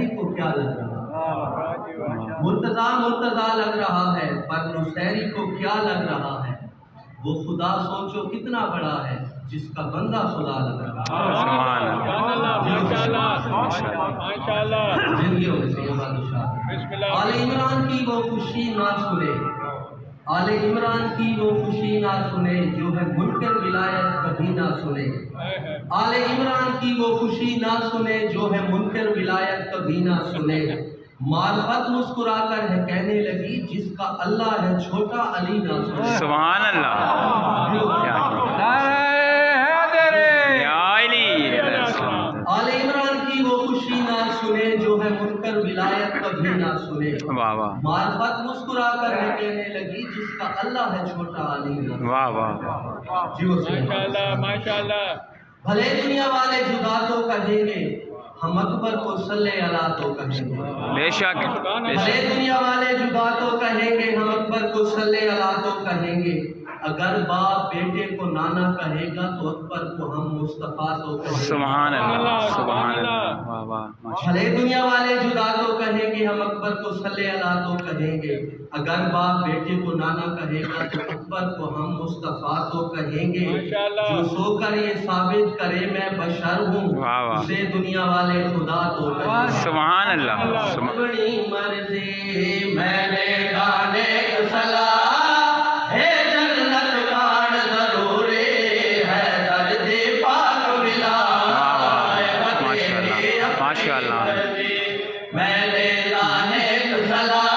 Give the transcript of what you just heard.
مستحری کو کیا لگ رہا ہے، مرتضیٰ لگ رہا ہے پر مستحری کو کیا لگ رہا ہے، وہ خدا سوچو کتنا بڑا ہے جس کا بندہ خدا لگ رہا ہے۔ آل عمران کی وہ خوشی نہ سنے، آل عمران کی وہ خوشی نہ سنے جو ہے منکر ولایت کبھی نہ سنے، آل عمران کی وہ خوشی نہ سنے جو ہے منکر ولایت کبھی نہ سنے، معرفت مسکرا کر ہے کہنے لگی جس کا اللہ ہے چھوٹا علی نہ سنے۔ سبحان آل عمران کی وہ خوشی نہ سنے جو ہے منکر ولایت کبھی نہ سنے، معرفت مسکرا کر ہے کہنے لگی جس کا اللہ ہے چھوٹا علی نہ سنے۔ واہ واہ ماشاءاللہ بھلے دنیا والے جدا تو کہیں گے ہم اکبر کو صلی اللہ تو کہیں گے، بے شک بھلے دنیا والے جدا تو کہیں گے ہم اکبر کو صلی اللہ تو کہیں گے، اگر باپ بیٹے کو نانا کہے گا تو اکبر کو ہم مصطفیٰ تو کہیں گے۔ سبحان اللہ سبحان اللہ واہ واہ بھلے دنیا والے جدا تو کہیں گے ہم اکبر کو صلی اللہ تو کہیں گے، اگر باپ بیٹے کو نانا کہے گا تو اکبر کو ہم مصطفیٰ تو کہیں گے، جو سو کر یہ ثابت کرے میں بشر ہوں اسے دنیا والے خدا تو کہیں گے۔ سبحان اللہ بڑی مرضی میں نے گانے کو صلاح ہے جنت کان ضروری ہے درد پاک ملا ماشاء اللہ میں نے گانے کو صلاح